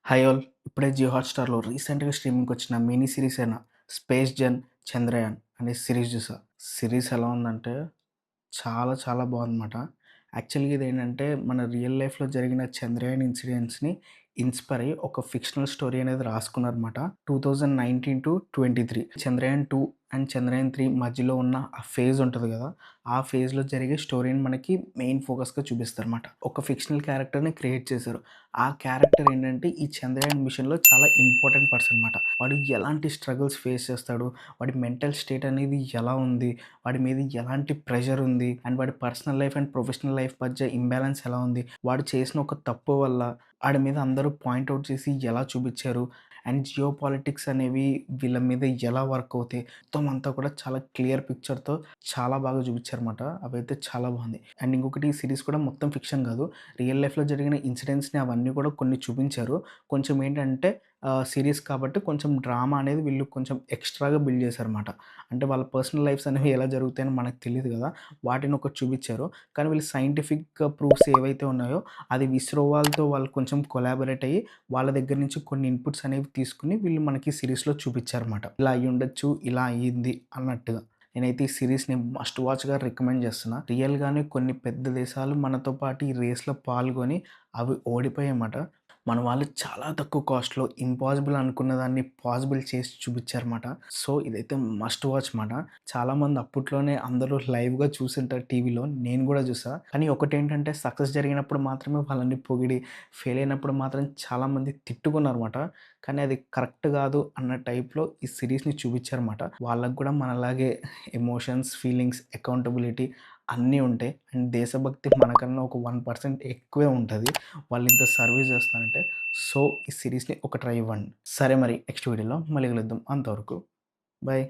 Hi all. ఇప్పుడే జియో హాట్‌స్టార్‌లో రీసెంట్‌గా స్ట్రీమింగ్‌కొచ్చిన mini series అయిన 'స్పేస్ జన్ చంద్రయాన్' అనే సీరీస్ చూసా. సీరీస్ ఎలా ఉందంటే చాలా చాలా బాగుందన్నమాట. యాక్చువల్‌గా ఇదేంటంటే మన రియల్ లైఫ్‌లో జరిగిన చంద్రయాన్ ఇన్సిడెంట్స్‌ని ఇన్‌స్పైర్ అయ్యి ఒక ఫిక్షనల్ స్టోరీ అనేది రాసుకున్నారన్నమాట. 2019-23 చంద్రయాన్ 2 అండ్ చంద్రయాన్ 3 మధ్యలో ఉన్న ఆ ఫేజ్ ఉంటది కదా! ఆ ఫేజ్‌లో జరిగే స్టోరీని మనకి మెయిన్ ఫోకస్‌గా చూపిస్తారన్నమాట. ఒక ఫిక్షనల్ క్యారెక్టర్‌ని క్రియేట్ చేశారు. ఆ క్యారెక్టర్ ఏంటంటే ఈ చంద్రయాన్ మిషన్‌లో చాలా ఇంపార్టెంట్ పర్సన్ అన్నమాట. వాడు ఎలాంటి స్ట్రగుల్స్ ఫేస్ చేస్తాడు, వాడి మెంటల్ స్టేట్ అనేది ఎలా ఉంది, వాడి మీద ఎలాంటి ప్రెషర్ ఉంది అండ్ వాడి personal life and professional life మధ్య ఇంబాలన్స్ ఎలా ఉంది, వాడు చేసిన ఒక తప్పు వల్ల ఆడి మీద అందరూ పాయింట్ ఔట్ చేసి ఎలా చూపిచ్చారు అండ్ జియో పాలిటిక్స్ అనేవి వీళ్ళ మీద ఎలా వర్క్ అవుతాయి, మొత్తం అంతా కూడా చాలా క్లియర్ పిక్చర్‌తో చాలా బాగా చూపిచ్చారన్నమాట. అవైతే చాలా బాగుంది. అండ్ ఇంకొకటి ఈ సీరీస్ కూడా మొత్తం ఫిక్షన్ కాదు. రియల్ లైఫ్‌లో జరిగిన ఇన్సిడెంట్స్‌ని అవన్నీ కూడా కొన్ని చూపించారు. కొంచెం ఏంటంటే సీరీస్ కాబట్టి కొంచెం డ్రామా అనేది వీళ్ళు కొంచెం ఎక్స్‌ట్రాగా బిల్డ్ చేశారన్నమాట. అంటే వాళ్ళ పర్సనల్ లైఫ్స్ అనేవి ఎలా జరుగుతాయని మనకు తెలీదు కదా! వాటిని ఒకటి చూపిచ్చారు. కానీ వీళ్ళు సైంటిఫిక్ ప్రూఫ్స్ ఏవైతే ఉన్నాయో అది ఇస్రో వాళ్ళతో వాళ్ళు కొంచెం కొలాబరేట్ అయ్యి వాళ్ళ దగ్గర నుంచి కొన్ని ఇన్‌పుట్స్ అనేవి తీసుకొని వీళ్ళు మనకి సీరీస్‌లో చూపిచ్చారన్నమాట. ఇలా అయ్యుండొచ్చు, ఇలా అయ్యింది అన్నట్టుగా. నేనైతే ఈ సీరీస్‌ని మస్ట్ వాచ్‌గా రికమెండ్ చేస్తున్నా. రియల్‌గానే కొన్ని పెద్ద దేశాలు మనతో పాటు ఈ రేస్‌లో పాల్గొని అవి ఓడిపోయాయన్నమాట. మన వాళ్ళు చాలా తక్కువ కాస్ట్‌లో ఇంపాసిబుల్ అనుకున్న దాన్ని పాసిబుల్ చేసి చూపిచ్చారన్నమాట. సో, ఇదైతే మస్ట్ వాచ్ మాట. చాలామంది అప్పట్లోనే అందరూ లైవ్‌గా చూసుంటారు టీవీలో. నేను గూడా చూసా. కానీ ఒకటేంటంటే సక్సెస్ జరిగినప్పుడు మాత్రమే వాళ్ళని పొగిడి, ఫెయిల్ అయినప్పుడు మాత్రం చాలామంది తిట్టుకున్నారన్నమాట. కానీ అది కరెక్ట్ గాదు అన్న టైప్‌లో ఈ సీరీస్‌ని చూపిచ్చారన్నమాట. వాళ్ళకి గూడా మనలాగే ఎమోషన్స్, ఫీలింగ్స్, అకౌంటబిలిటీ అన్నీ ఉంటాయి. అండ్ దేశభక్తి మనకన్నా ఒక 1% ఎక్కువే ఉంటది. వాళ్ళింత సర్వీస్ చేస్తున్నారంటే, సో, ఈ సీరీస్‌ని ఒక ట్రై ఇవ్వండి. సరే మరి నెక్స్ట్ వీడియోలో మళ్ళీ కలుద్దాం. అంతవరకు బై.